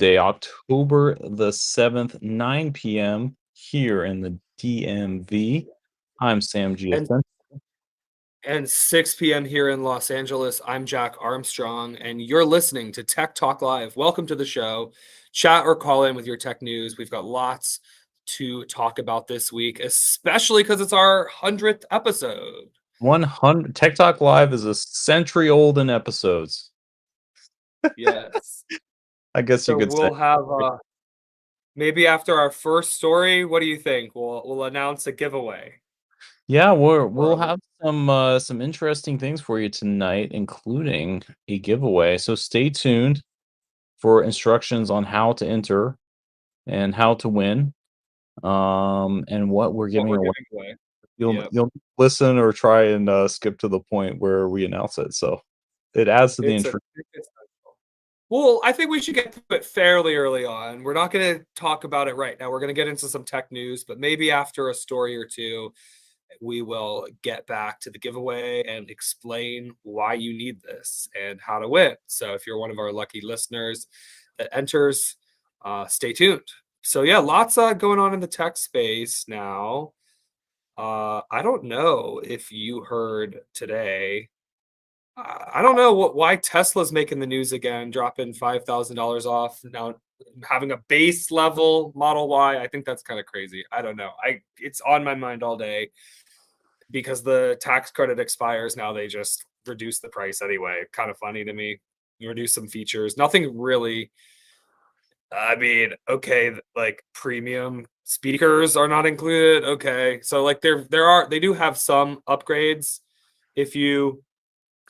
Tuesday, October the 7th, 9 p.m. here in the DMV. I'm Sam And GSN. and 6 p.m. here in Los Angeles. I'm Jack Armstrong, and you're listening to Tech Talk Live. Welcome to the show. Chat or call in with your tech news. We've got lots to talk about this week, especially because it's our 100th episode. 100 Tech Talk Live is a century old in episodes, Yes. I guess you So could say. we'll have maybe after our first story. What do you think? We'll announce a giveaway. Yeah, Or we'll have some interesting things for you tonight, including a giveaway. So stay tuned for instructions on how to enter and how to win, and what we're what giving we're away. giving away. You'll Yep. you'll listen or try and skip to the point where we announce it. So it adds to the It's a intrigue. Well, I think we should get to it fairly early on. We're not going to talk about it right now. We're going to get into some tech news, but maybe after a story or two, we will get back to the giveaway and explain why you need this and how to win. So if you're one of our lucky listeners that enters, stay tuned. So yeah, lots going on in the tech space now. I don't know if you heard today. I don't know why Tesla's making the news again, dropping $5,000 off now, having a base level Model Y. I think that's kind of crazy. I don't know. It's on my mind all day because the tax credit expires now. They just reduce the price anyway. Kind of funny to me. You reduce some features. Nothing really. I mean, okay, like premium speakers are not included. Okay, so like they do have some upgrades if you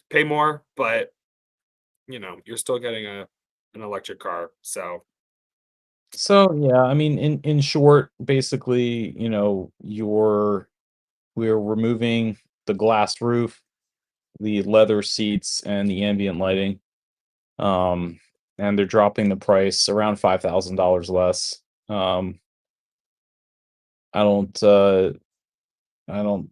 pay more, but you're still getting an electric car. So So yeah, I mean, in short, basically, we're removing the glass roof, the leather seats, and the ambient lighting. Um, and they're dropping the price around $5,000 less. Um, I don't, I don't.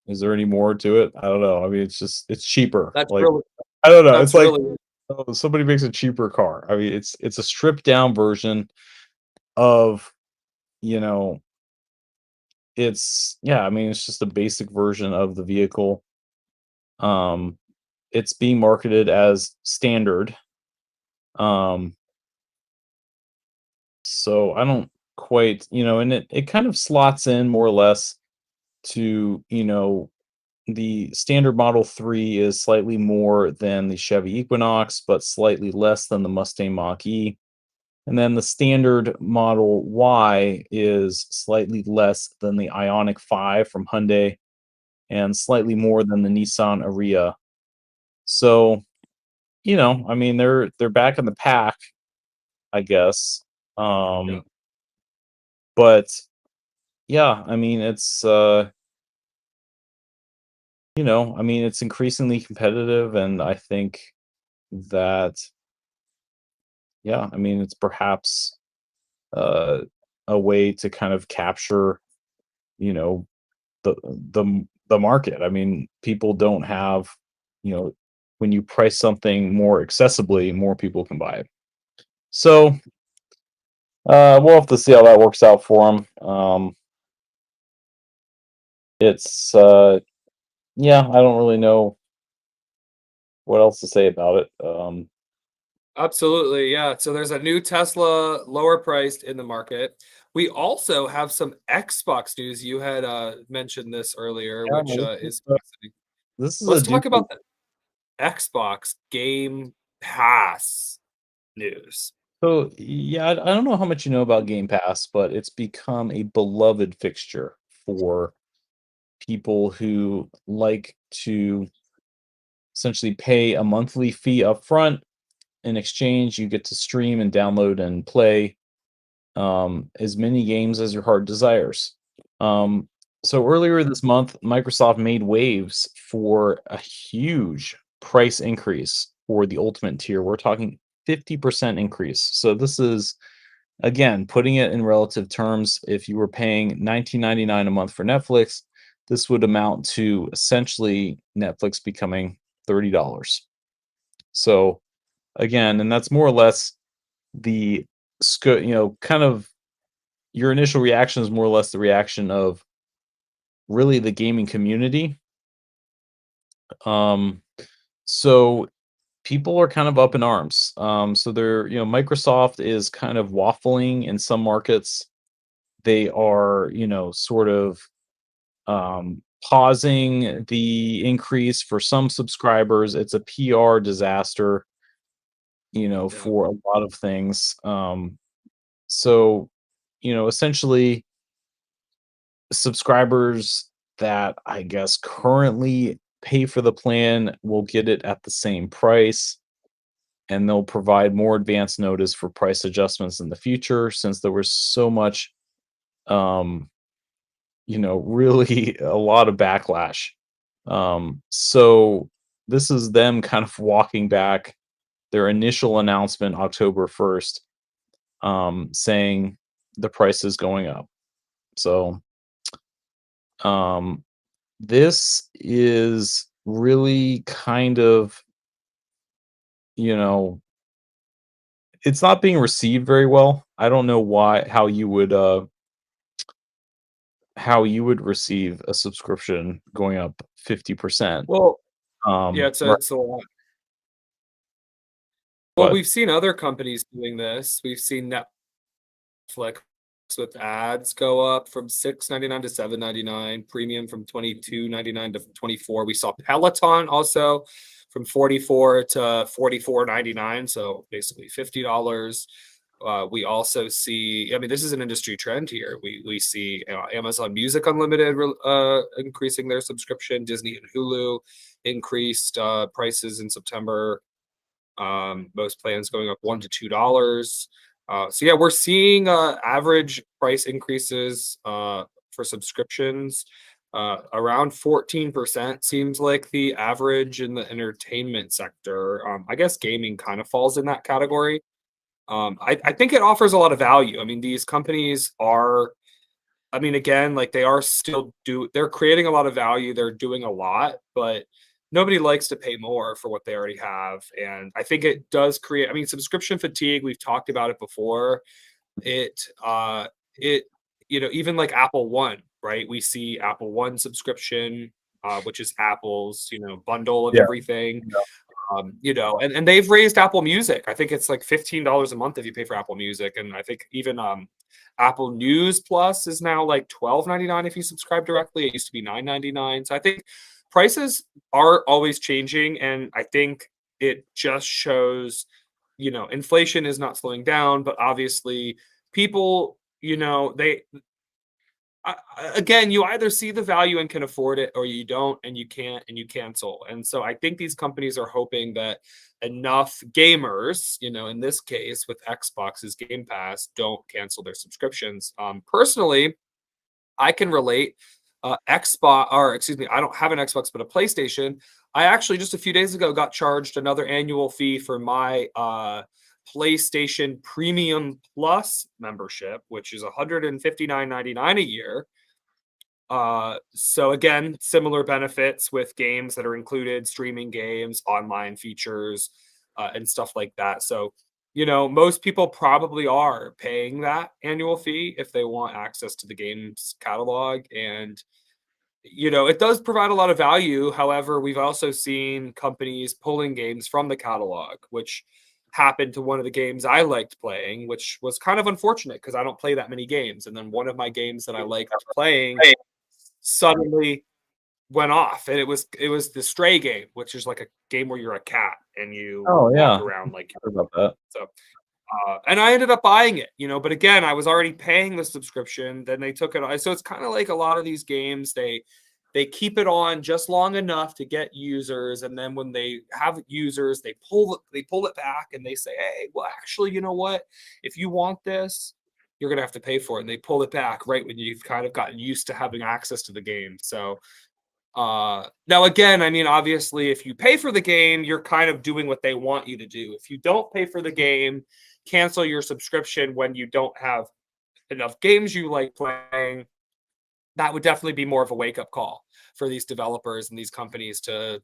Is there any more to it? I don't know. I mean, it's cheaper. that's Like, really I don't know. It's that's like, really oh, somebody makes a cheaper car. I mean, it's a stripped down version of, you know, yeah. I mean, it's just a basic version of the vehicle. Um, it's being marketed as standard. Um, so I don't quite, and it kind of slots in more or less to, the standard Model 3 is slightly more than the Chevy Equinox, but slightly less than the Mustang Mach-E. And then the standard Model Y is slightly less than the Ioniq 5 from Hyundai and slightly more than the Nissan Ariya. So, I mean, they're back in the pack, I guess. yeah. Um, but yeah, I mean, I mean, it's increasingly competitive, and I think that, yeah, I mean, it's perhaps uh, a way to kind of capture, you know, the market. I mean, people don't have, you know, when you price something more accessibly, more people can buy it. So we'll have to see how that works out for them. It's yeah, I don't really know what else to say about it. Absolutely, yeah. So there's a new Tesla lower priced in the market. We also have some Xbox news. You had mentioned this earlier, Yeah, which is fascinating. this is a Let's doozy. talk about the Xbox Game Pass news. So yeah, I don't know how much you know about Game Pass, but it's become a beloved fixture for people who like to essentially pay a monthly fee up front. In exchange, you get to stream and download and play as many games as your heart desires. Um, so earlier this month, Microsoft made waves for a huge price increase for the Ultimate tier. We're talking 50% increase. So this is, again, putting it in relative terms. If you were paying $19.99 a month for Netflix, this would amount to essentially Netflix becoming $30. So again, and that's more or less the kind of your initial reaction is more or less the reaction of really the gaming community. Um, so people are kind of up in arms. So Microsoft is kind of waffling in some markets. They are, sort of pausing the increase for some subscribers. It's a PR disaster, Yeah. for a lot of things. So, essentially, subscribers that I guess currently pay for the plan will get it at the same price, and they'll provide more advance notice for price adjustments in the future since there was so much, um, really a lot of backlash. So this is them kind of walking back their initial announcement October 1st, saying the price is going up. So um, this is really kind of, you know, it's not being received very well. I don't know how you would receive a subscription going up 50%. Well, yeah, Right, it's a lot. Well, but we've seen other companies doing this. We've seen Netflix with ads go up from 6.99 to 7.99, premium from 22.99 to 24. We saw Peloton also from 44 to 44.99, so basically $50. We also see, I mean, this is an industry trend here. We see Amazon Music Unlimited increasing their subscription. Disney and Hulu increased prices in September. Most plans going up $1 to $2. So yeah, we're seeing average price increases for subscriptions. Around 14% seems like the average in the entertainment sector. I guess gaming kind of falls in that category. I think it offers a lot of value. I mean, these companies are, I mean, again, like they are they're creating a lot of value. They're doing a lot, but nobody likes to pay more for what they already have. And I think it does create, I mean, subscription fatigue, we've talked about it before. It, it, even like Apple One, right? We see Apple One subscription, which is Apple's, bundle of yeah, everything. And they've raised Apple Music. I think it's like $15 a month if you pay for Apple Music, and I think even Apple News Plus is now like $12.99 if you subscribe directly. It used to be $9.99. So I think prices are always changing, and I think it just shows, inflation is not slowing down, but obviously people, they again, you either see the value and can afford it, or you don't and you can't and you cancel. And so I think these companies are hoping that enough gamers, in this case with Xbox's Game Pass, don't cancel their subscriptions. Personally, I can relate. Xbox, or excuse me, I don't have an Xbox, but a PlayStation. I actually just a few days ago got charged another annual fee for my PlayStation Premium Plus membership, which is $159.99 a year. So again, similar benefits with games that are included, streaming games, online features, and stuff like that. So, most people probably are paying that annual fee if they want access to the game's catalog. And, it does provide a lot of value. However, we've also seen companies pulling games from the catalog, which happened to one of the games I liked playing, which was kind of unfortunate because I don't play that many games. And then one of my games that I liked playing suddenly went off, and it was the Stray game, which is like a game where you're a cat and you oh walk yeah, around like heard about that. so. And I ended up buying it, but again, I was already paying the subscription. Then they took it. So it's kind of like a lot of these games. They keep it on just long enough to get users, and then when they have users, they pull it back, and they say, "Hey, well, actually, you know what? If you want this, you're gonna have to pay for it." And they pull it back right when you've kind of gotten used to having access to the game. So now again, I mean, obviously, if you pay for the game, you're kind of doing what they want you to do. If you don't pay for the game, cancel your subscription when you don't have enough games you like playing. That would definitely be more of a wake up call for these developers and these companies to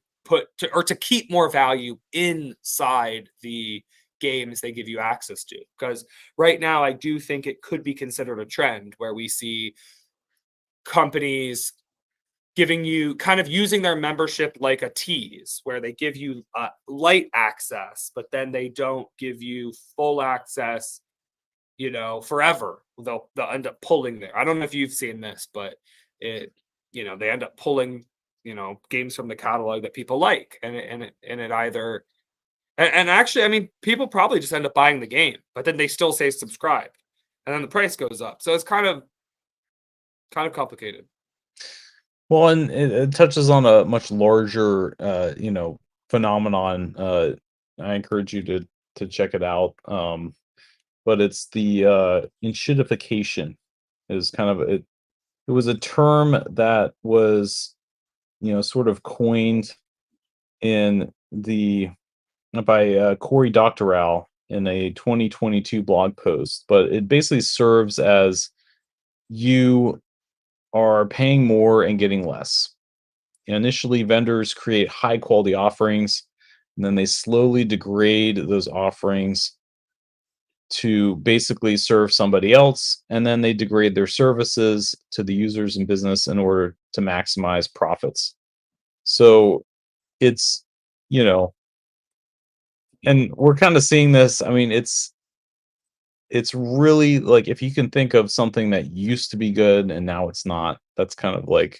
keep more value inside the games they give you access to. Because right now, I do think it could be considered a trend where we see companies giving you kind of using their membership like a tease, where they give you light access, but then they don't give you full access, forever. They'll end up pulling there. I don't know if you've seen this, but it, they end up pulling, games from the catalog that people like, and it either and actually, I mean, people probably just end up buying the game, but then they still say subscribe, and then the price goes up. So it's kind of complicated. Well, and it touches on a much larger, phenomenon. I encourage you to check it out. But it's the enshittification is kind of it. It was a term that was, sort of coined in the by Cory Doctorow in a 2022 blog post, but it basically serves as you are paying more and getting less. Initially, vendors create high quality offerings, and then they slowly degrade those offerings to basically serve somebody else, and then they degrade their services to the users and business in order to maximize profits. So it's, you know, and we're kind of seeing this. I mean, it's really like if you can think of something that used to be good and now it's not, that's kind of like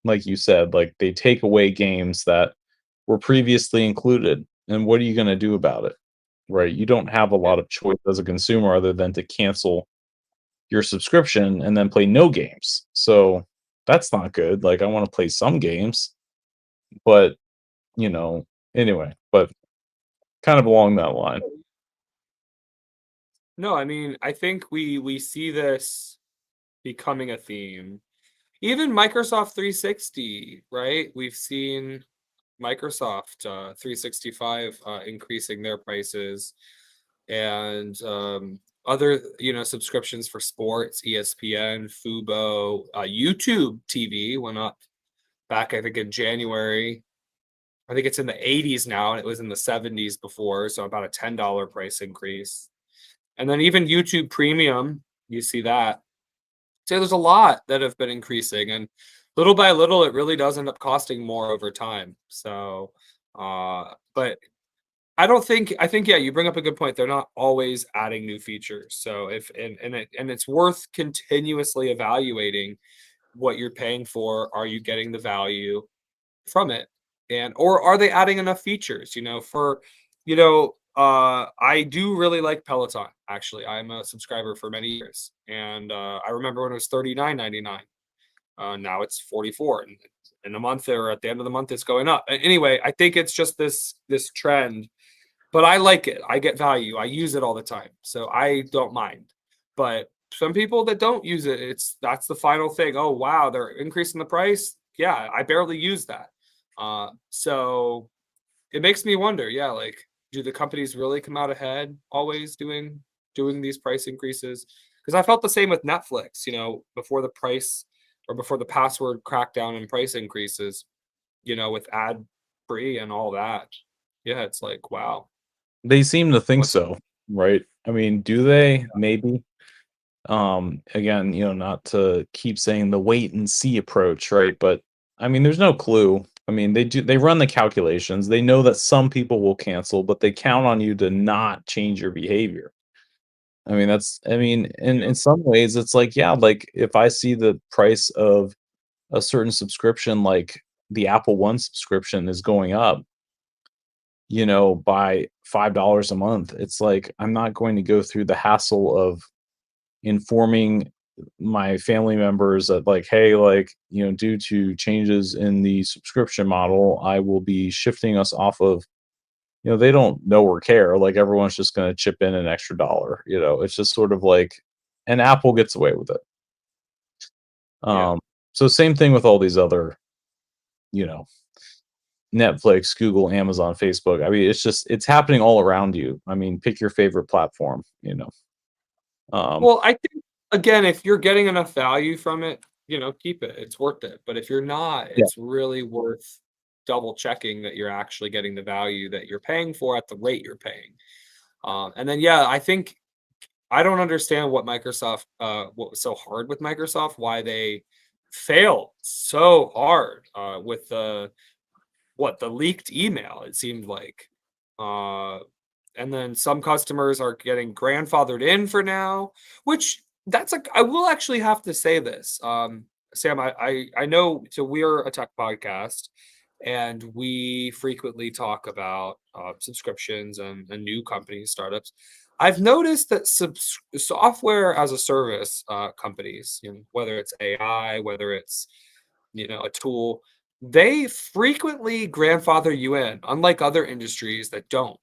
you said, like they take away games that were previously included. And what are you going to do about it? Right? You don't have a Yeah. lot of choice as a consumer other than to cancel your subscription and then play no games. So that's not good. Like I want to play some games, but you know, anyway, but kind of along that line. No, I mean, I think we see this becoming a theme. Even Microsoft 360, right? We've seen Microsoft 365 increasing their prices, and other subscriptions for sports, ESPN, Fubo, YouTube TV went up back, I think, in January. I think it's in the 80s now, and it was in the 70s before, so about a $10 price increase. And then even YouTube Premium, you see that. So there's a lot that have been increasing, and little by little, it really does end up costing more over time. So, but I think, yeah, you bring up a good point. They're not always adding new features. So if and it's worth continuously evaluating what you're paying for. Are you getting the value from it? And or are they adding enough features? I do really like Peloton. Actually, I'm a subscriber for many years, and I remember when it was $39.99. Now it's 44, and in a month or at the end of the month, it's going up. Anyway, I think it's just this trend, but I like it. I get value. I use it all the time, so I don't mind. But some people that don't use it, that's the final thing. Oh wow, they're increasing the price. Yeah, I barely use that. So it makes me wonder. Yeah, like do the companies really come out ahead always doing these price increases? Because I felt the same with Netflix. Before the price or before the password crackdown and price increases. With ad free and all that. Yeah, it's like wow. They seem to think What's so, right? I mean, do they? Maybe. Again, not to keep saying the wait and see approach, right? But I mean, there's no clue. I mean, they run the calculations. They know that some people will cancel, but they count on you to not change your behavior. I mean, in some ways it's like, yeah, like if I see the price of a certain subscription, like the Apple One subscription is going up, by $5 a month, it's like I'm not going to go through the hassle of informing my family members that like, hey, like, due to changes in the subscription model, I will be shifting us off of, they don't know or care. Like everyone's just going to chip in an extra dollar. It's just sort of like, and Apple gets away with it. Yeah. Um, so same thing with all these other, you know, Netflix, Google, Amazon, Facebook. I mean, it's happening all around you. I mean, pick your favorite platform. Um, Well, I think again, if you're getting enough value from it, keep it. It's worth it. But if you're not, yeah. it's really worth double checking that you're actually getting the value that you're paying for at the rate you're paying. And then yeah, I think I don't understand what Microsoft what was so hard with Microsoft, why they failed so hard with the leaked email, it seemed like. Uh and then some customers are getting grandfathered in for now, which that's like I will actually have to say this. Sam, I know so we're a tech podcast and we frequently talk about subscriptions and new companies, startups. I've noticed that software as a service companies, whether it's AI, whether it's a tool, they frequently grandfather you in, unlike other industries that don't.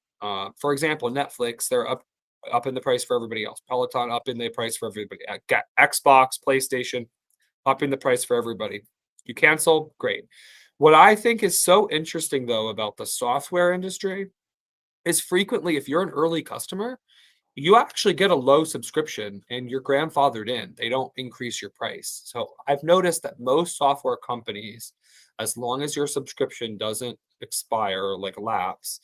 For example, Netflix, they're up in the price for everybody else. Peloton up in the price for everybody. Xbox, PlayStation up in the price for everybody. You cancel, great. What I think is so interesting though about the software industry is frequently if you're an early customer, you actually get a low subscription and you're grandfathered in. They don't increase your price. So I've noticed that most software companies, as long as your subscription doesn't expire or like lapse,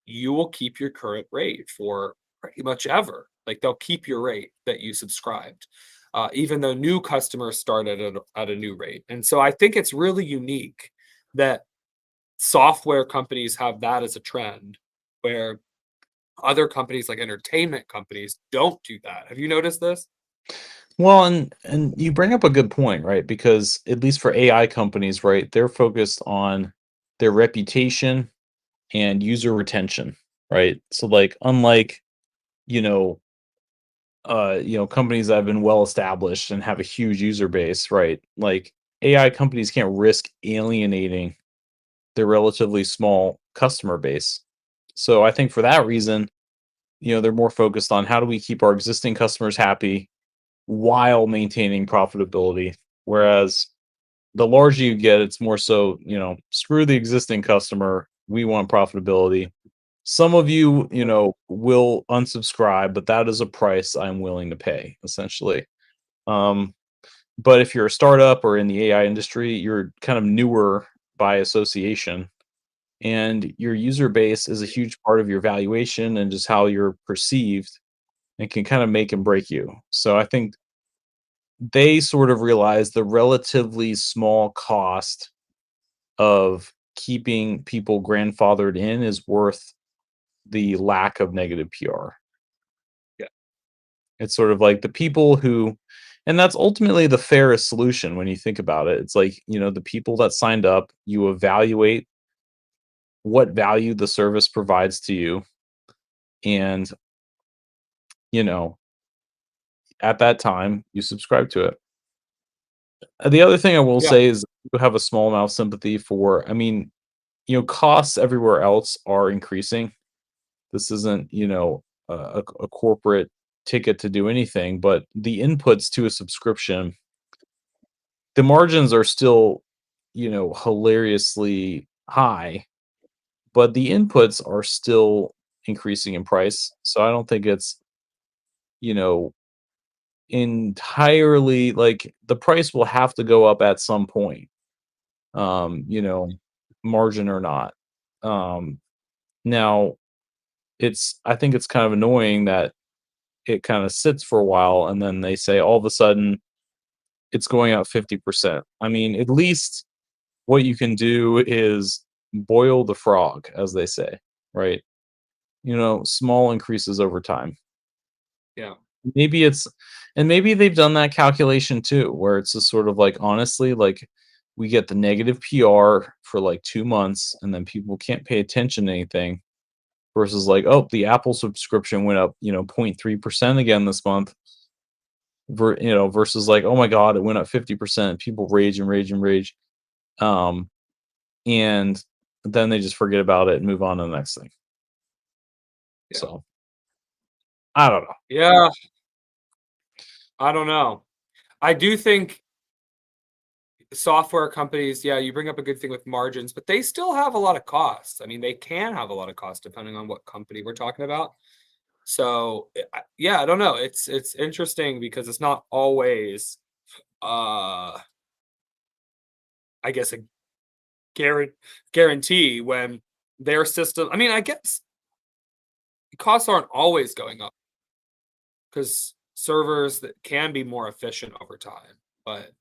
you will keep your current rate for pretty much ever. Like they'll keep your rate that you subscribed, even though new customers start at a new rate. And so I think it's really unique that software companies have that as a trend where other companies like entertainment companies don't do that. Have you noticed this? Well, and you bring up a good point, right? Because at least for AI companies, right, they're focused on their reputation and user retention, right? So like unlike, you know, companies that have been well established and have a huge user base, right? Like AI companies can't risk alienating their relatively small customer base. So I think for that reason, they're more focused on how do we keep our existing customers happy while maintaining profitability. Whereas the larger you get, it's more so, screw the existing customer. We want profitability. Some of you, will unsubscribe, but that is a price I'm willing to pay, essentially. Um, but if you're a startup or in the AI industry, you're kind of newer by association, and your user base is a huge part of your valuation and just how you're perceived and can kind of make and break you. So I think they sort of realize the relatively small cost of keeping people grandfathered in is worth the lack of negative PR. Yeah. It's sort of like the people who, and that's ultimately the fairest solution when you think about it. It's like, the people that signed up, you evaluate what value the service provides to you. And, you know, at that time, you subscribe to it. The other thing I will Yeah. say is you have a small amount of sympathy for, I mean, costs everywhere else are increasing. This isn't, a corporate ticket to do anything, but the inputs to a subscription, the margins are still, hilariously high, but the inputs are still increasing in price. So I don't think it's, you know, entirely like the price will have to go up at some point, um, you know, margin or not. Um, Now I think it's kind of annoying that it kind of sits for a while and then they say all of a sudden it's going up 50%. I mean, at least what you can do is boil the frog, as they say, right? Small increases over time. Yeah. Maybe it's, and maybe they've done that calculation too, where it's just sort of like, honestly, like we get the negative PR for like 2 months and then people can't pay attention to anything versus like, oh, the Apple subscription went up, 0.3% again this month. Versus like, oh my God, it went up 50%. People rage and rage and rage. Um, and then they just forget about it and move on to the next thing. Yeah. So I don't know. Yeah. I don't know. I do think software companies, yeah, you bring up a good thing with margins, but they still have a lot of costs. I mean, they can have a lot of costs depending on what company we're talking about. So, yeah, I don't know. It's interesting because it's not always, uh, I guess, a guaran guarantee when their system. I mean, I guess costs aren't always going up because servers that can be more efficient over time. But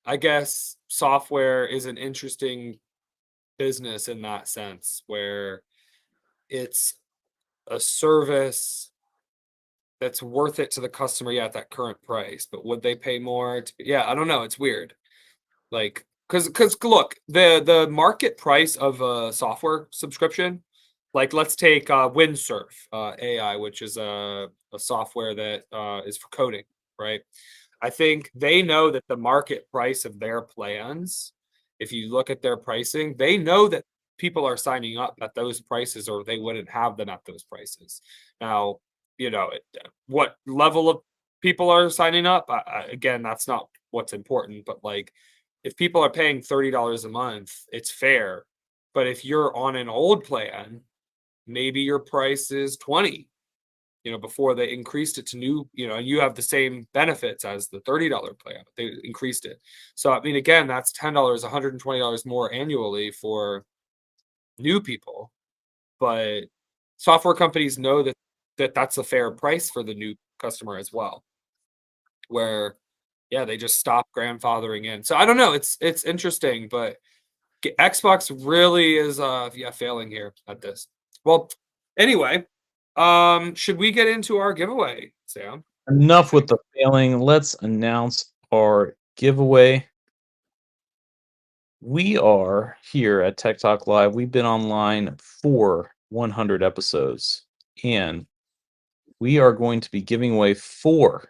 I guess software is an interesting business in that sense, where it's a service that's worth it to the customer, yeah, at that current price. But would they pay more? Yeah, I don't know. It's weird. Like, because look, the market price of a software subscription, like let's take Windsurf AI, which is a software that is for coding, right? I think they know that the market price of their plans, if you look at their pricing, they know that people are signing up at those prices or they wouldn't have them at those prices. Now, what level of people are signing up? Again, that's not what's important, but like if people are paying $30 a month, it's fair. But if you're on an old plan, maybe your price is 20, before they increased it to new, and you have the same benefits as the $30 plan. They increased it. So, I mean, again, that's $10, $120 more annually for new people. But software companies know that that's a fair price for the new customer as well, where, yeah, they just stop grandfathering in. So I don't know. It's interesting, but Xbox really is yeah, failing here at this. Well, anyway, should we get into our giveaway, Sam? What do you Enough with think? the failing. Let's announce our giveaway. We are here at Tech Talk Live. We've been online for 100 episodes, and we are going to be giving away 4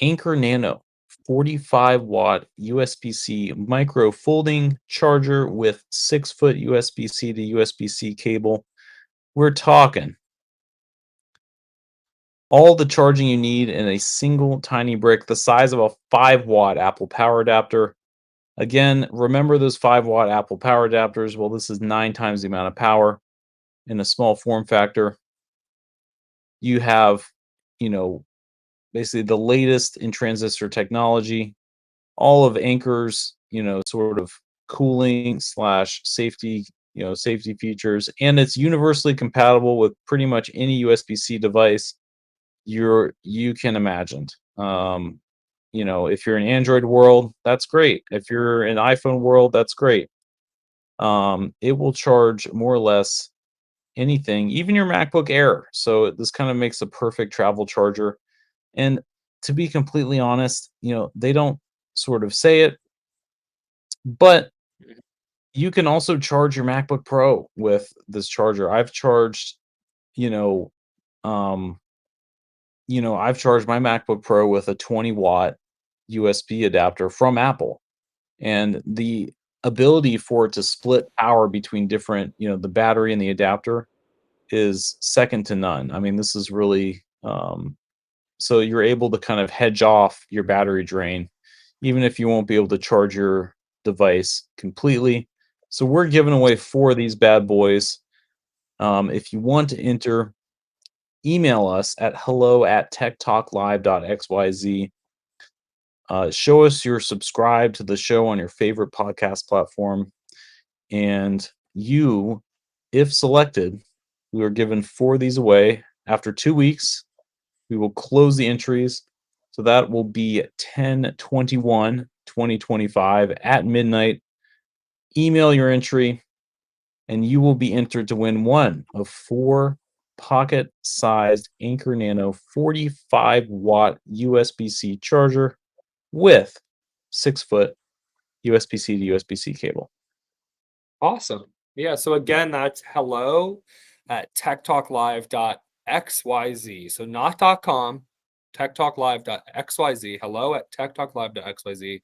Anker Nano 45-watt USB-C micro folding charger with 6-foot USB-C to USB-C cable. We're talking all the charging you need in a single tiny brick, the size of a 5-watt Apple power adapter. Again, remember those 5-watt Apple power adapters? Well, this is 9 times the amount of power in a small form factor. You have, you know, basically the latest in transistor technology, all of Anker's, sort of cooling slash safety, safety features, and it's universally compatible with pretty much any USB-C device you can imagine. If you're in Android world, that's great. If you're in iPhone world, that's great. It will charge more or less anything, even your MacBook Air. So this kind of makes a perfect travel charger. And to be completely honest, they don't sort of say it, but Mhm. you can also charge your MacBook Pro with this charger. You know, um, I've charged my MacBook Pro with a 20-watt USB adapter from Apple, and the ability for it to split power between different, the battery and the adapter is second to none. I mean, this is really so you're able to kind of hedge off your battery drain, even if you won't be able to charge your device completely. So we're giving away 4 of these bad boys. If you want to enter, email us at hello@techtalklive.xyz. Show us you're subscribed to the show on your favorite podcast platform, and you, if selected, we are given 4 of these away. After 2 weeks, we will close the entries. So that will be 10/21/2025 at midnight. Email your entry, and you will be entered to win one of 4 pocket-sized Anker Nano 45-watt USB-C charger with 6-foot USB-C to USB-C cable. Awesome. Yeah. So again, that's hello at techtalklive.xyz. So not .com, techtalklive.xyz. Hello at techtalklive.xyz.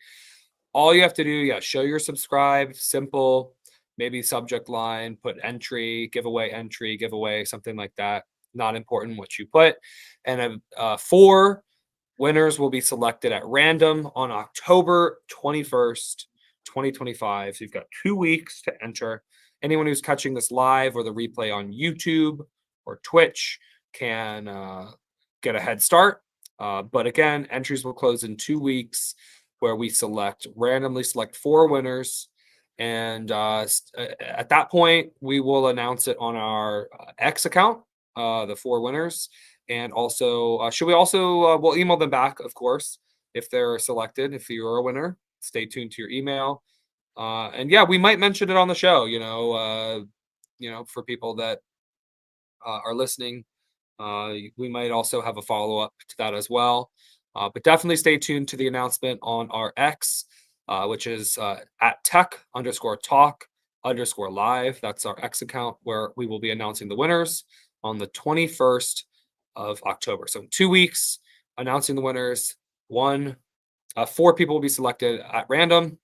All you have to do, yeah, show you're subscribed, simple, maybe subject line, put entry, giveaway, something like that. Not important what you put. And 4 winners will be selected at random on October 21st, 2025. So you've got 2 weeks to enter. Anyone who's catching this live or the replay on YouTube or Twitch can get a head start. But again, entries will close in 2 weeks, where we randomly select 4 winners. And at that point, we will announce it on our X account, the four winners. And also, should we also, we'll email them back, of course, if they're selected. If you're a winner, stay tuned to your email. And yeah, we might mention it on the show, for people that are listening. We might also have a follow up to that as well. But definitely stay tuned to the announcement on our X, which is at tech_talk_live. That's our X account where we will be announcing the winners on the 21st of October. So in 2 weeks, announcing the winners. Four people will be selected at random.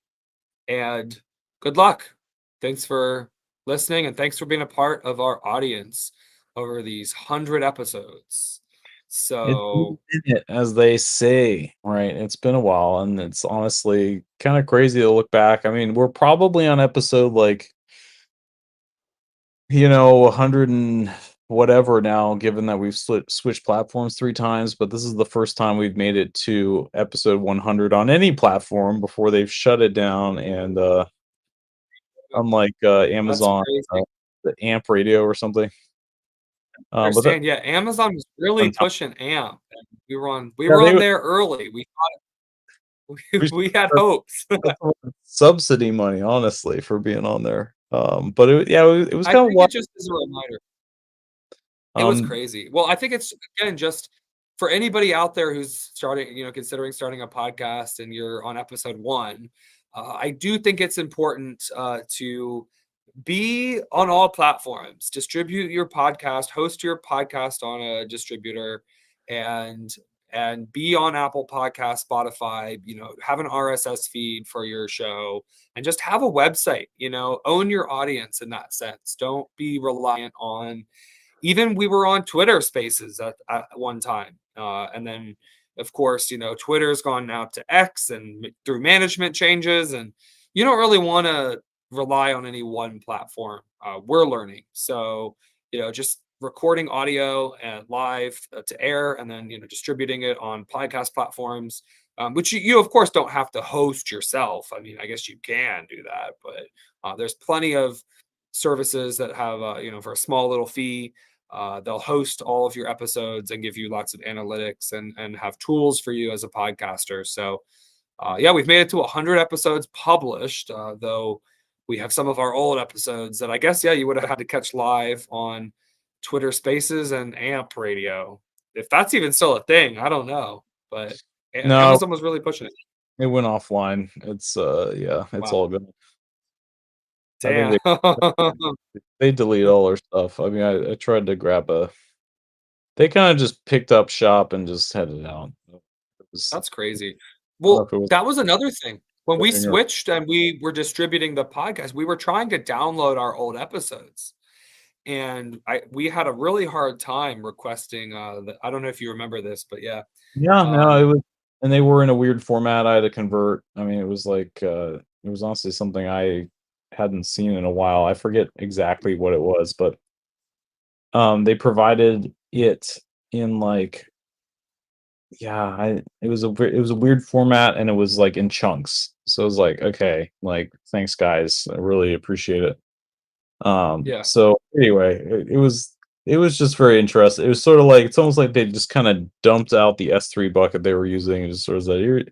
And good luck. Thanks for listening and thanks for being a part of our audience over these 100 episodes. It's been So, a minute, as they say, right? It's been a while, and it's honestly kind of crazy to look back. I mean, we're probably on episode like, 100 and whatever now, given that we've switched platforms 3 times. But this is the first time we've made it to episode 100 on any platform before they've shut it down. And unlike that's Amazon, crazy. the AMP radio or something. But that, Understand. Yeah, Amazon was really yeah, pushing AMP. And we were on there early. We we we had hopes. That's a lot of subsidy money, honestly, for being on there. But it was I kind of think wild. it just is a reminder. It was Um, crazy. Well, I think it's again just for anybody out there who's starting, considering starting a podcast and you're on episode one. I do think it's important to be on all platforms, distribute your podcast, host your podcast on a distributor, and be on Apple Podcast, Spotify. Have an RSS feed for your show, and just have a website. Own your audience in that sense. Don't be reliant on even we were on Twitter Spaces at one time, and then of course Twitter's gone now to X and through management changes, and you don't really want to rely on any one platform. We're learning, so just recording audio and live to air, and then distributing it on podcast platforms. Which you of course don't have to host yourself. I mean, I guess you can do that, but there's plenty of services that have for a small little fee they'll host all of your episodes and give you lots of analytics and have tools for you as a podcaster. So, yeah, we've made it to 100 episodes published, though we have some of our old episodes that I guess, yeah, you would have had to catch live on Twitter Spaces and AMP Radio. If that's even still a thing, I don't know. But no, Amazon was really pushing it. it went offline. Yeah, it's Wow. all good. I think Damn. they delete all our stuff. I mean, I tried to grab a. They kind of just picked up shop and just headed out. It was, That's crazy. I don't know Well, if it was that was another thing. When we or switched and we were distributing the podcast, we were trying to download our old episodes. And we had a really hard time requesting I don't know if you remember this, but yeah. yeah, no, it Um was, and they were in a weird format. I had to convert. I mean, it was like it was honestly something I hadn't seen in a while. I forget exactly what it was, but they provided it in like, yeah, it was a weird format, and it was like in chunks. So it was like, okay, like, thanks guys. I really appreciate it. yeah, So anyway, it was just very interesting. It was sort of like, it's almost like they just kind of dumped out the S3 bucket they were using and just sort of said,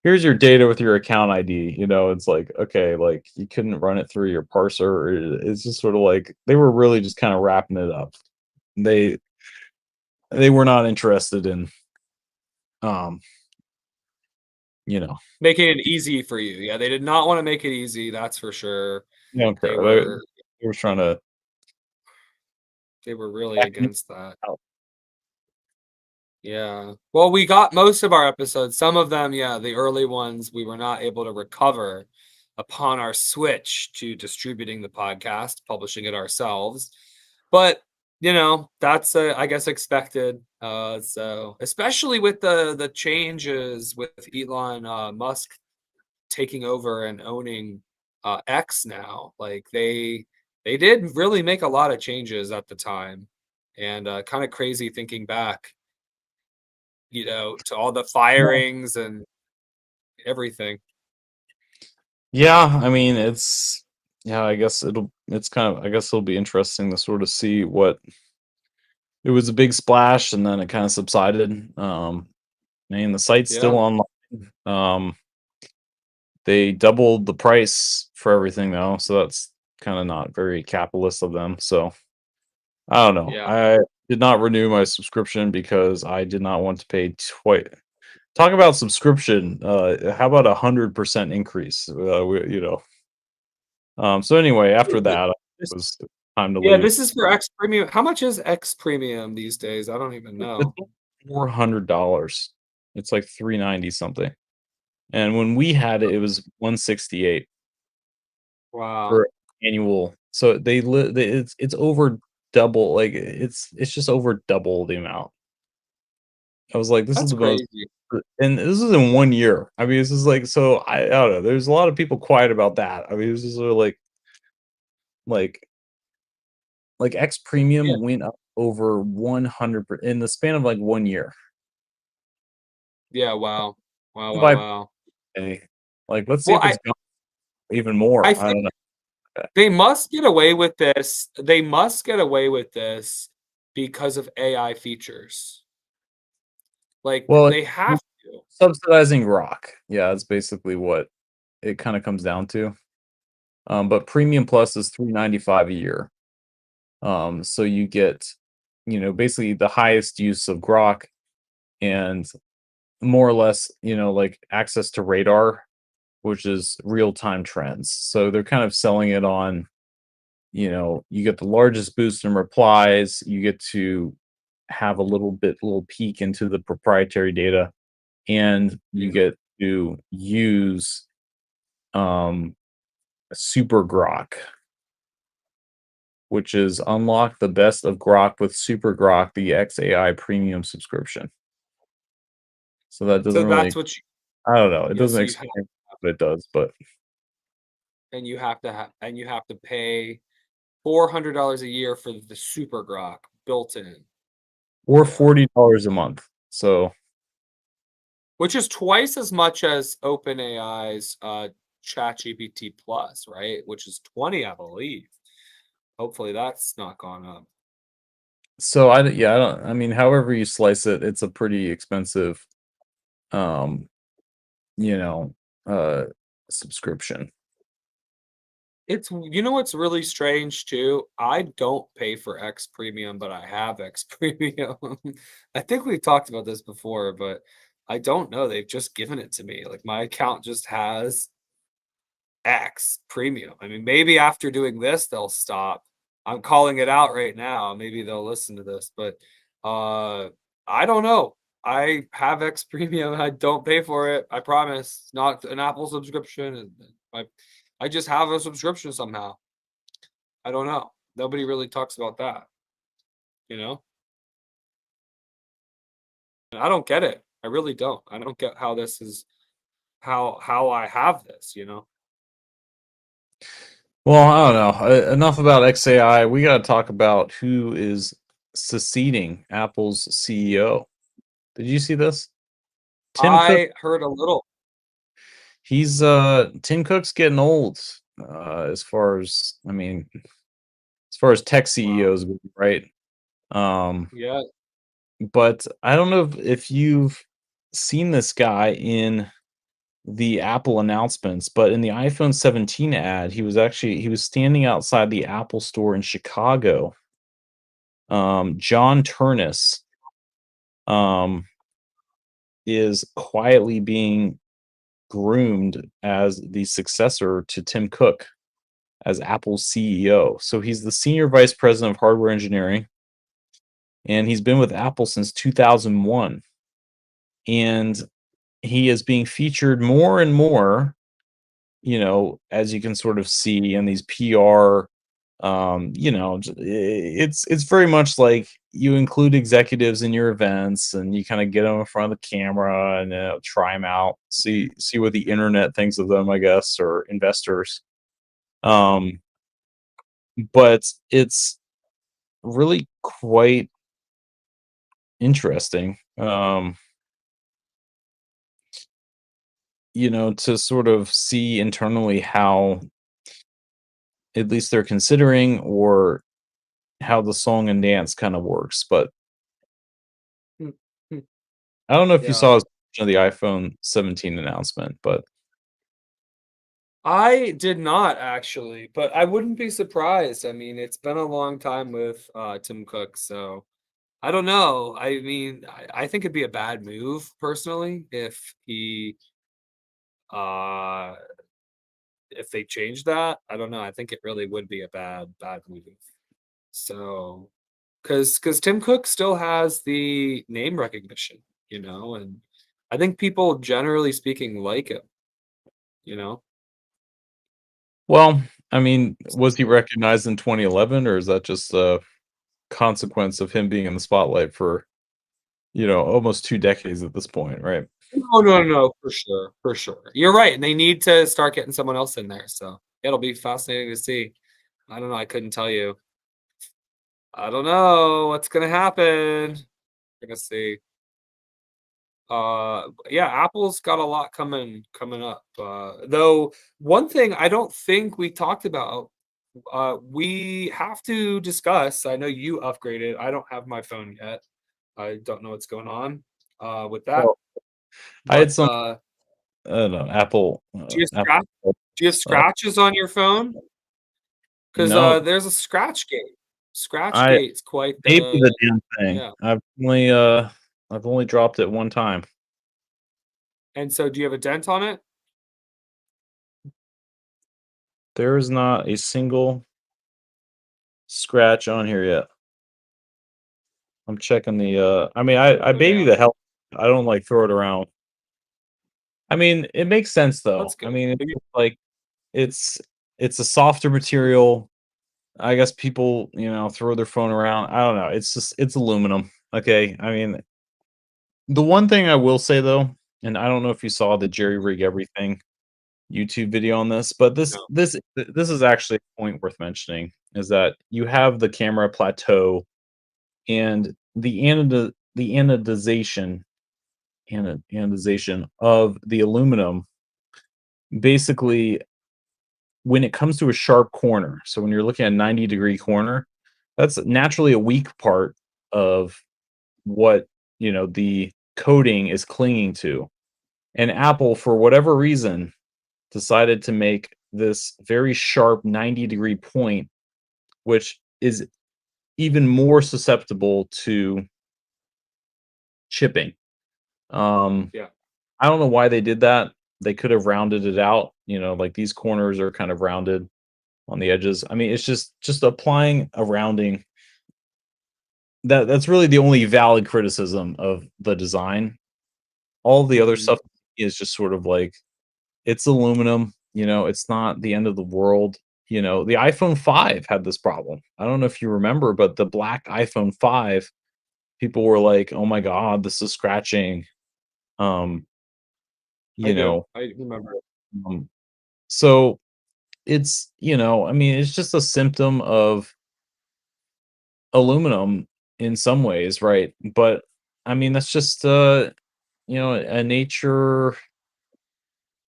here's your data with your account ID. It's like, okay, like, you couldn't run it through your parser. It's just sort of like they were really just kind of wrapping it up. They they were not interested in um, you know, making it easy for you. Yeah, they did not want to make it easy, that's for sure. they don't They care. were They were trying to they were really back me against that. out. Yeah. Well, we got most of our episodes. Some of them, yeah, the early ones, we were not able to recover upon our switch to distributing the podcast, publishing it ourselves. But, that's I guess expected. So especially with the changes with Elon Musk taking over and owning X now, like they did really make a lot of changes at the time, and kind of crazy thinking back to all the Yeah. firings and everything. Yeah, I mean, yeah, I guess I guess it'll be interesting to sort of see what it was a big splash and then it kind of subsided. I mean, the site's still Yeah, online. Um, they doubled the price for everything though, so that's kind of not very capitalist of them. So I don't know. yeah. I did not renew my subscription because I did not want to pay twice. Talk about subscription. How about 100% increase? So anyway, after Th- that, it this- was time to Yeah, leave. this is for X Premium. How much is X Premium these days? I don't even It's know. $400. It's like 390 something. And when we had it, it was 168 Wow, for annual. So it's over double. Like it's just over double the amount. I was like, this is that's the most, crazy. and this is in 1 year. I mean, this is like, so I don't know. There's a lot of people quiet about that. I mean, this is sort of like X Yeah, premium went up over 100 in the span of like 1 year. yeah. Wow, wow, wow, By wow. pay. Like, let's see Well, if it's gone even more. I I think don't know. they must get away with this. They must get away with this because of AI features. Like Well, they have to. subsidizing rock. Yeah, that's basically what it kind of comes down to. But premium plus is 395 a year. So you get, basically the highest use of grok and more or less, like access to radar, which is real time trends. So they're kind of selling it on, you get the largest boost in replies, you get to have a little peek into the proprietary data, and you Yeah. get to use um super grok, which is unlock the best of grok with super grok, the XAI premium subscription. So that So doesn't really, that's what you I don't know, it yeah, doesn't so you have explain what it does, but and you have to pay $400 a year for the super grok built in. or Yeah. $40 a month. So Which is twice as much as OpenAI's ChatGPT Plus, right? Which is 20, I believe. Hopefully that's not gone up. yeah, I don't, I mean, however you slice it, it's a pretty expensive um, you know, uh subscription. It's you know what's really strange too? I don't pay for X Premium, but I have X Premium. I think we talked about this before, but I don't know. They've just given it to me. Like my account just has X Premium. I mean, maybe after doing this, they'll stop. I'm calling it out right now. Maybe they'll listen to this, but uh, I don't know. I have X Premium and I don't pay for it. I promise. It's not an Apple subscription. I just have a subscription somehow. I don't know. Nobody really talks about that, you know? And I don't get it. I really don't. I don't get how this is how I have this, you know? Well, I don't know. Enough about XAI. We got to talk about who is succeeding Apple's CEO. Did you see this? Tim Cook. I heard a little. Tim Cook's getting old. As far as, I mean, as far as tech Wow. CEOs go, right? Um, Yeah. but I don't know if you've seen this guy in the Apple announcements, but in the iPhone 17 ad, he was standing outside the Apple store in Chicago. John Turnus um, is quietly being groomed as the successor to Tim Cook as Apple's CEO. So he's the senior vice president of hardware engineering, and he's been with Apple since 2001. And he is being featured more and more, as you can sort of see in these PR, it's very much like you include executives in your events and you kind of get them in front of the camera and try them out, see what the internet thinks of them, I guess, or investors. Um, but it's really quite interesting. to sort of see internally how at least they're considering or how the song and dance kind of works. But Mm, mm. I don't know if you Yeah. saw his version of the iPhone 17 announcement, but I did not actually, but I wouldn't be surprised. I mean, it's been a long time with Tim Cook, so I don't know. I mean, I think it'd be a bad move personally uh if they changed that. I don't know. I think it really would be a bad move. So, because Tim Cook still has the name recognition, and I think people generally speaking like him, you know. well, I mean, was he So, recognized in 2011, or is that just a consequence of him being in the spotlight for, almost 2 decades at this point, right? no, no, no, for sure, for sure. You're right, and they need to start getting someone else in there. So it'll be fascinating to see. I don't know. I couldn't tell you. I don't know what's gonna happen. We're gonna see. Yeah, Apple's got a lot coming up. Though one thing I don't think we talked about, we have to discuss. I know you upgraded. I don't have my phone yet. I don't know what's going on with that. Well, I But had some, I don't know, Apple, do you Apple, scratch? Do you have uh, scratches on your phone? Because no, there's a Scratchgate. I Scratchgate's quite maybe the the damn thing. yeah. I've only dropped it one time. And so, do you have a dent on it? There is not a single scratch on here yet. I'm checking I mean, I Oh baby yeah, the hell. I don't like throw it around. I mean, it makes sense that's though. I good. mean, it's Maybe- just like it's it's a softer material. I guess people, throw their phone around. I don't know. It's aluminum. Okay. I mean, the one thing I will say though, and I don't know if you saw the Jerry Rig Everything YouTube video on this, but this No. this this is actually a point worth mentioning is that you have the camera plateau and the anodization of the aluminum basically when it comes to a sharp corner. So when you're looking at a 90-degree corner, that's naturally a weak part of what, the coating is clinging to. And Apple, for whatever reason, decided to make this very sharp 90-degree point, which is even more susceptible to chipping. Um, Yeah. I don't know why they did that. They could have rounded it out, like these corners are kind of rounded on the edges. I mean, it's just applying a rounding. That's really the only valid criticism of the design. All the other Hmm. stuff is just sort of like it's aluminum, it's not the end of the world. The iPhone 5 had this problem. I don't know if you remember, but the black iPhone 5, people were like, "Oh my god, this is scratching." Um, I you do. know, I remember. um, so it's, I mean, it's just a symptom of aluminum in some ways, right? But I mean, that's just a nature,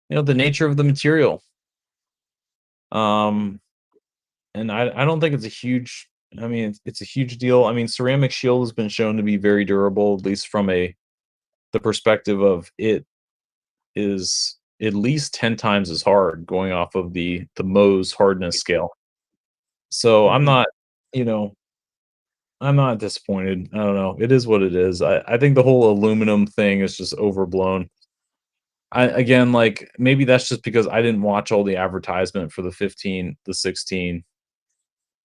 the nature of the material. Um and I don't think it's a huge I mean, it's a huge deal. I mean, ceramic shield has been shown to be very durable, at least from the perspective of it is at least 10 times as hard going off of the Mohs hardness scale. So Hmm. you know, I'm not disappointed. I don't know. It is what it is. I think the whole aluminum thing is just overblown. I again, like, maybe that's just because I didn't watch all the advertisement for the 15, the 16,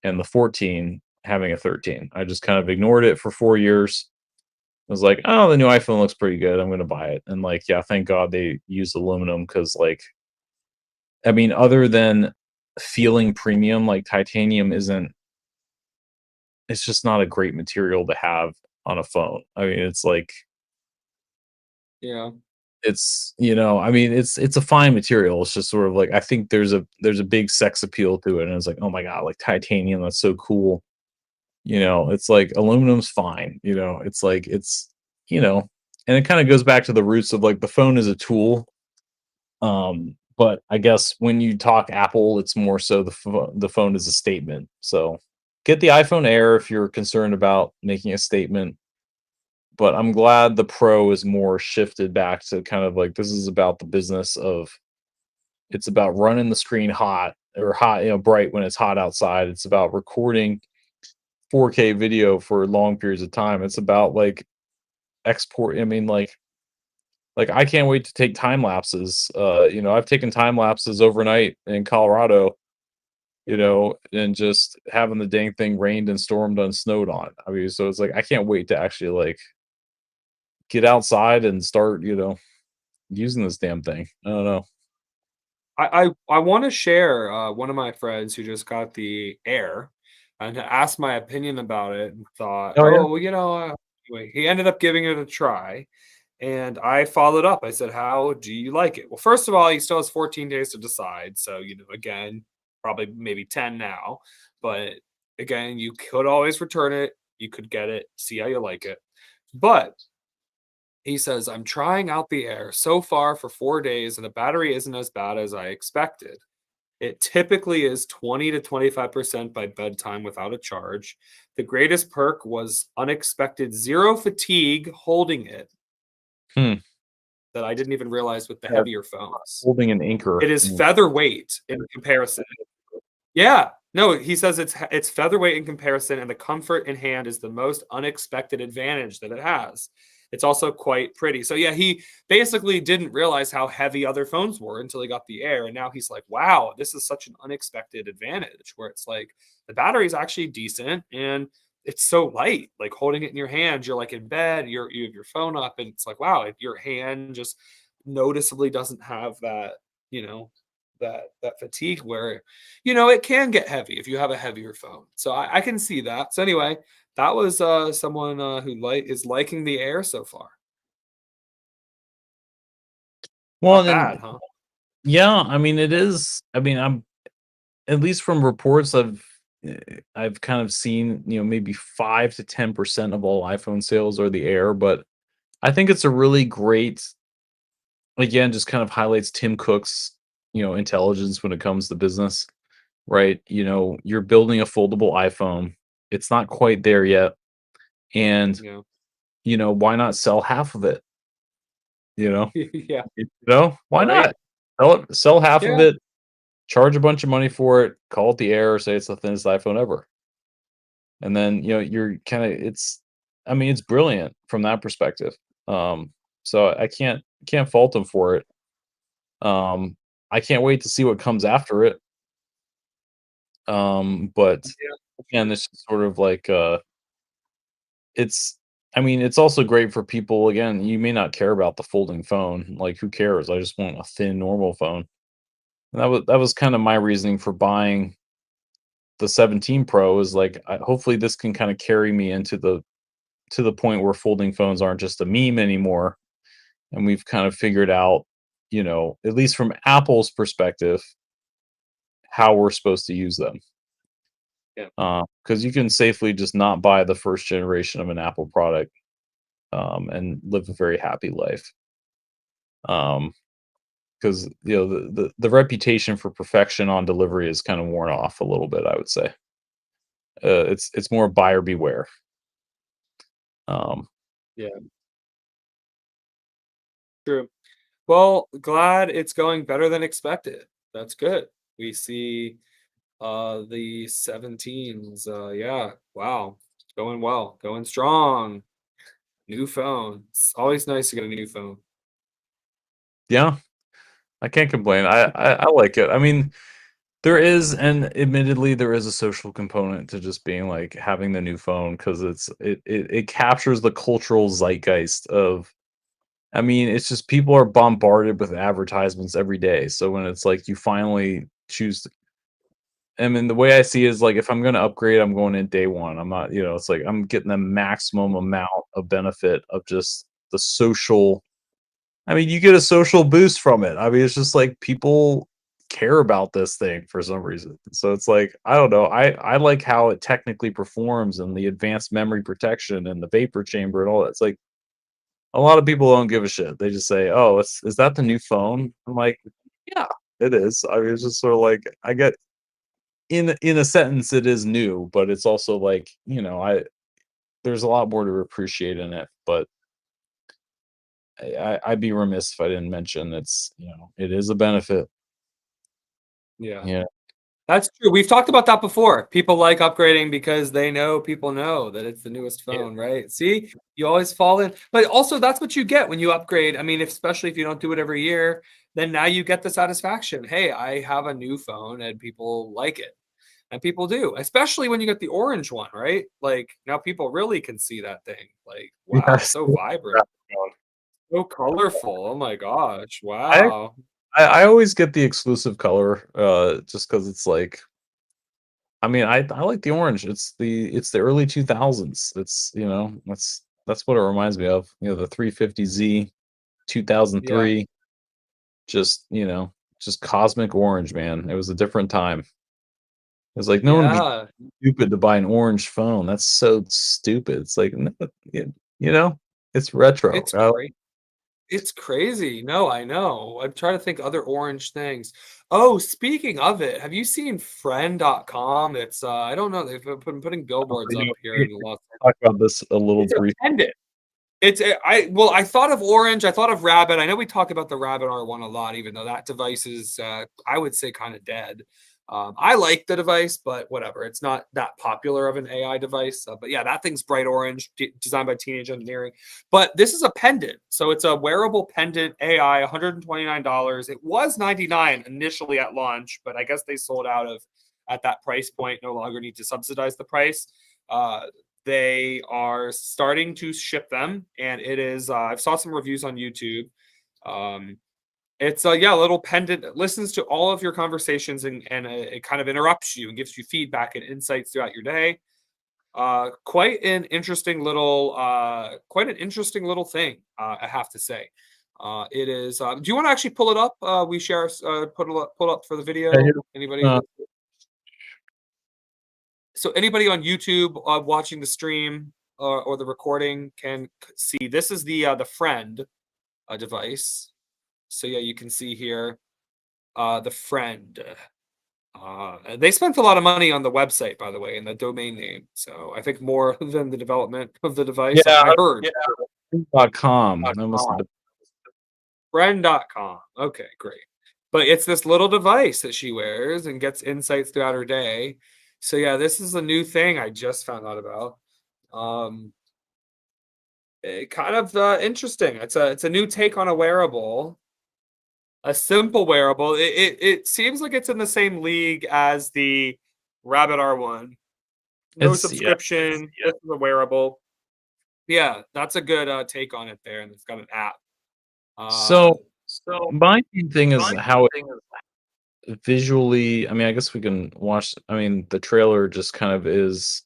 and the 14 having a 13. I just kind of ignored it for 4 years. I was like, "Oh, the new iPhone looks pretty good. I'm gonna buy it." And, like, yeah, thank God they use aluminum because, like, I mean, other than feeling premium, like, titanium isn't it's just not a great material to have on a phone. I mean, it's like Yeah. I mean, it's a fine material. It's just sort of like I think there's a big sex appeal to it, and it's like, "Oh my god, like titanium, that's so cool." It's like aluminum's fine, it's like you know, and it kind of goes back to the roots of like the phone is a tool. But I guess when you talk Apple, it's more so the phone is a statement. So get the iPhone Air if you're concerned about making a statement. But I'm glad the Pro is more shifted back to kind of like this is about the business of it's about running the screen hot or hot, bright when it's hot outside. It's about recording 4K video for long periods of time. It's about like export. I mean, like I can't wait to take time lapses. I've taken time lapses overnight in Colorado, and just having the dang thing rained and stormed and snowed on. I mean, so it's like I can't wait to actually like get outside and start, using this damn thing. I don't know. I want to share one of my friends who just got the Air and asked my opinion about it and thought, Oh yeah. oh, well, anyway, he ended up giving it a try. And I followed up. I said, how do you like it? Well, first of all, he still has 14 days to decide. So, again, probably maybe 10 now. But again, you could always return it. You could get it, see how you like it. But he says, I'm trying out the Air so far for 4 days, and the battery isn't as bad as I expected. It typically is 20 to 25% by bedtime without a charge. The greatest perk was unexpected zero fatigue holding it Hmm. that I didn't even realize with the Yeah, heavier phones. holding an anchor. It is featherweight in comparison. Yeah. No, he says it's featherweight in comparison, and the comfort in hand is the most unexpected advantage that it has. It's also quite pretty. So yeah, he basically didn't realize how heavy other phones were until he got the Air, and now he's like, "Wow, this is such an unexpected advantage." Where it's like the battery is actually decent, and it's so light. Like holding it in your hand, you're like in bed, you have your phone up, and it's like, wow, your hand just noticeably doesn't have that, you know, that fatigue where it can get heavy if you have a heavier phone. So I can see that. So anyway, that was someone who is liking the Air so far. Well, Not and bad, then huh? yeah, I mean it is. I mean, I'm at least from reports I've kind of seen, maybe 5 to 10% of all iPhone sales are the Air, but I think it's a really great, again, just kind of highlights Tim Cook's, intelligence when it comes to business, right? You're building a foldable iPhone. It's not quite there yet. And, Yeah. why not sell half of it? You know? Yeah. Why Right. not? Sell half of Yeah. it, charge a bunch of money for it, call it the Air, say it's the thinnest iPhone ever. And then, you're kind of I mean, it's brilliant from that perspective. So I can't fault them for it. Um, I can't wait to see what comes after it. But Yeah. again, this is sort of like it's I mean, it's also great for people again, you may not care about the folding phone. Like who cares? I just want a thin normal phone. And that was kind of my reasoning for buying the 17 Pro is like hopefully this can kind of carry me into the point where folding phones aren't just a meme anymore and we've kind of figured out, at least from Apple's perspective, how we're supposed to use them. Yeah. Because you can safely just not buy the first generation of an Apple product, and live a very happy life. Um, because the reputation for perfection on delivery is kind of worn off a little bit, I would say. It's more buyer beware. Um, Yeah. True. Well, glad it's going better than expected. That's good. We see the 17s. Yeah. Wow. Going well. Going strong. New phone. It's always nice to get a new phone. yeah, I can't complain. I like it. I mean, there is, and admittedly, there is a social component to just being like having the new phone because it captures the cultural zeitgeist of. I mean, it's just people are bombarded with advertisements every day. So when it's like you finally choose, I mean, the way I see it is like if I'm going to upgrade, I'm going in day one. I'm not, it's like I'm getting the maximum amount of benefit of just the social. I mean, you get a social boost from it. I mean, it's just like people care about this thing for some reason. So it's like, I don't know. I like how it technically performs and the advanced memory protection and the vapor chamber and all that. It's like a lot of people don't give a shit. They just say, "Oh, is that the new phone?" I'm like, "Yeah, it is." I mean, it's just sort of like I get in a sentence, it is new, but it's also like, I there's a lot more to appreciate in it, but I'd be remiss if I didn't mention it is a benefit. Yeah. Yeah. That's true. We've talked about that before. People like upgrading because they know people know that it's the newest Yeah. phone, right? See, you always fall in. But also, that's what you get when you upgrade. I mean, especially if you don't do it every year, then now you get the satisfaction. Hey, I have a new phone and people like it. And people do, especially when you get the orange one, right? Like now people really can see that thing. Like, wow, it's Yes. so vibrant, so colorful. Oh my gosh. I Wow. I always get the exclusive color, just because it's like I mean, I like the orange. It's the early 2000s. That's what it reminds me of. The 350Z, Yeah. 2003, just, just cosmic orange, man. It was a different time. It was like, no one would be Yeah. stupid to buy an orange phone. That's so stupid. It's like, no, you know, it's retro. It's great. It's crazy. No, I know. I'm trying to think other orange things. Oh, speaking of it, have you seen friend.com? It's I don't know, they've been putting billboards up here We in Los talk about this a little It's a brief. pendant. It's a well, I thought of orange, I thought of rabbit. I know we talk about the rabbit R1 a lot, even though that device is, I would say kinda dead. I like the device, but whatever, it's not that popular of an AI device, but yeah, that thing's bright orange, designed by Teenage Engineering. But this is a pendant, so it's a wearable pendant AI, $129. It was 99 initially at launch, but I guess they sold out of at that price point, no longer need to subsidize the price. Uh, they are starting to ship them, and it is. I've saw some reviews on YouTube. Um, it's a yeah, a little pendant that listens to all of your conversations and it kind of interrupts you and gives you feedback and insights throughout your day. Quite an interesting little thing. I have to say. It is. Do you want to actually pull it up? We share. Pull up for the Yeah, video. Anybody? uh, So anybody on YouTube watching the stream or the recording can see this is the friend device. So yeah, you can see here the friend. They spent a lot of money on the website, by the way, and the domain name. So I think more than the development of the device. yeah, I heard .com. That must have been friend.com. Okay, great. But it's this little device that she wears and gets insights throughout her day. So yeah, this is a new thing I just found out about. Um, kind of interesting. It's a new take on a wearable, a simple wearable. It seems like it's in the same league as the Rabbit R1. No yeah. subscription. This is a wearable. Yeah, that's a good take on it there, and it's got an app. Uh, So my main thing is how it visually, I mean, I guess we can watch, I mean, the trailer just kind of is,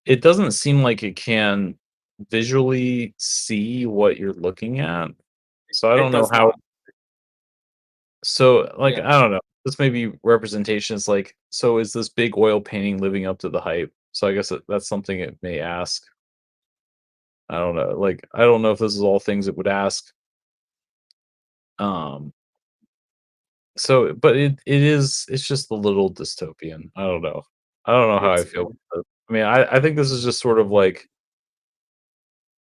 it doesn't seem like it can visually see what you're looking at. So I it don't know does how. not. So, like, Yeah. I don't know. This may be representations, like, so is this big oil painting living up to the hype? So I guess that's something it may ask. I don't know. Like, I don't know if this is all things it would ask. Um, but it's just a little dystopian. I don't know. I don't know how I It's feel about it. I mean, I think this is just sort of like,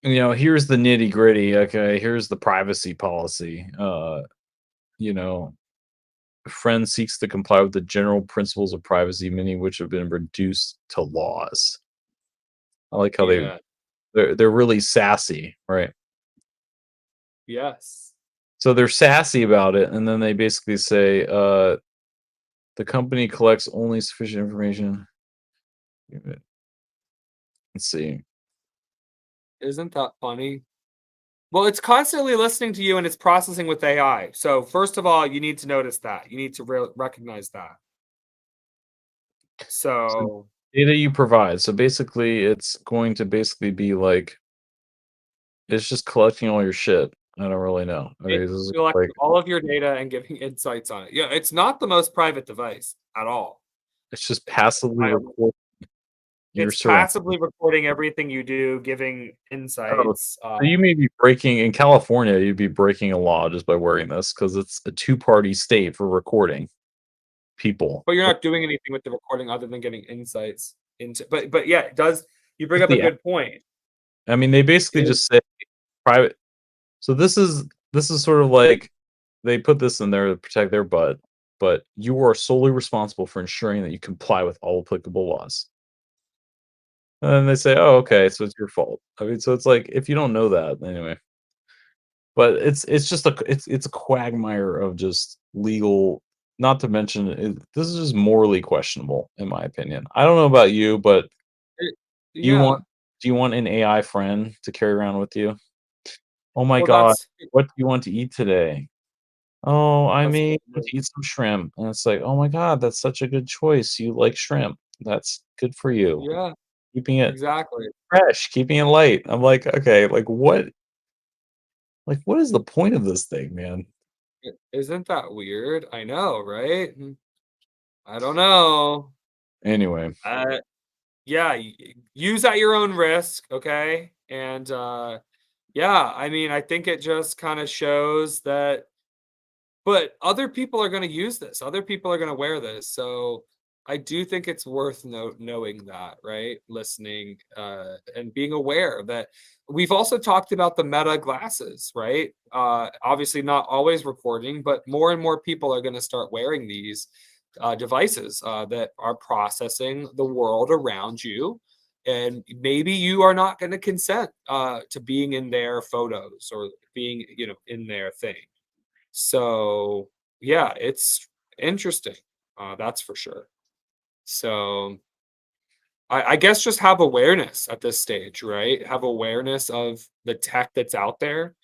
here's the nitty-gritty. Okay, here's the privacy policy. You know, Friend seeks to comply with the general principles of privacy, many of which have been reduced to laws. I like how yeah. they're really sassy, right? Yes. So they're sassy about it, and then they basically say, the company collects only sufficient information. Let's see. Isn't that funny? Well, it's constantly listening to you and it's processing with AI. So first of all, you need to notice that. You need to recognize that. So So data you provide. So basically, it's going to basically be like it's just collecting all your shit. I don't really know. I mean, it's this is like collecting all of your data and giving insights on it. Yeah, it's not the most private device at all. it's just It's passively I recording. You're It's surrounded. passively recording everything you do, giving Oh, insights. so you may be breaking in California, you'd be breaking a law just by wearing this because it's a two-party state for recording people. But you're not doing anything with the recording other than getting insights into. But yeah, it does. You bring Just up a the good point. I mean, they basically It, just say private. So this is sort of like they put this in there to protect their butt, but you are solely responsible for ensuring that you comply with all applicable laws. And then they say, "Oh, okay, so it's your fault." I mean, so it's like if you don't know that anyway. But it's just it's a quagmire of just legal. Not to mention, this is just morally questionable, in my opinion. I don't know about you, but it, do you yeah. want do you want an AI friend to carry around with you? Oh my Well, god, what do you want to eat today? Oh, I that's may want to eat some shrimp. And it's like, oh my god, that's such a good choice. You like shrimp. That's good for you. yeah, Keeping it exactly. fresh, keeping it light. I'm like, okay, what is the point of this thing, man? Isn't that weird? I know, right? I don't know. Anyway, Uh, yeah, use at your own risk, okay? And yeah, I mean, I think it just kind of shows that. But other people are gonna use this, other people are gonna wear this, so I do think it's worth knowing that, right? Listening, and being aware that we've also talked about the Meta glasses, right? Obviously not always recording, but more and more people are gonna start wearing these, devices, that are processing the world around you, and maybe you are not gonna consent, to being in their photos or being, in their thing. So, yeah, it's interesting, that's for sure. So, I guess just have awareness at this stage, right? Have awareness of the tech that's out there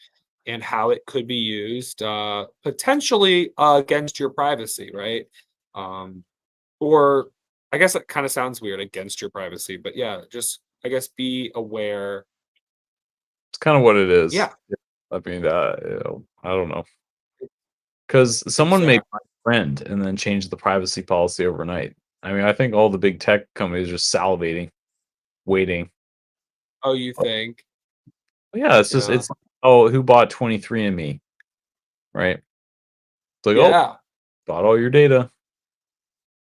and how it could be used, potentially, against your privacy, right? Um, or I guess it kinda sounds weird, against your privacy, but yeah, just, I guess, be aware. it's kind of what it is. Yeah, I mean, I don't know, because someone may exactly. find a friend and then change the privacy policy overnight. I mean, I think all the big tech companies are salivating, waiting. Oh, you think? Yeah, it's just Yeah. it's like, oh, who bought 23andMe, right? It's like, oh, Yeah, bought all your data.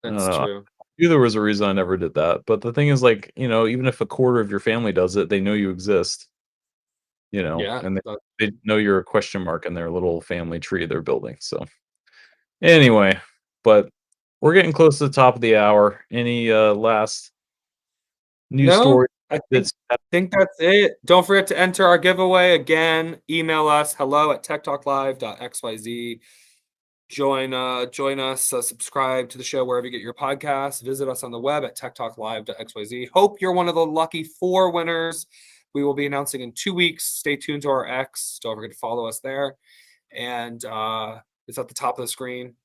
I don't that's know. I true. knew there was a reason I never did that, but the thing is, like, even if a quarter of your family does it, they know you exist, Yeah, and they know you're a question mark in their little family tree they're building. So anyway, but we're getting close to the top of the hour. Any last news no, story I think that's think that's it. Don't forget to enter our giveaway. Again, email us hello@techtalklive.xyz. Join us, subscribe to the show wherever you get your podcasts. Visit us on the web at techtalklive.xyz. Hope you're one of the lucky 4 winners. We will be announcing in 2 weeks. Stay tuned to our X. Don't forget to follow us there. And it's at the top of the screen,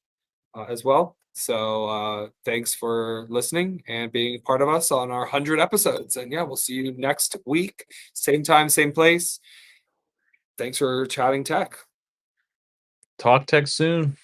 as well. So thanks for listening and being part of us on our 100 episodes. And yeah, we'll see you next week. Same time, same place. Thanks for chatting tech. talk tech soon?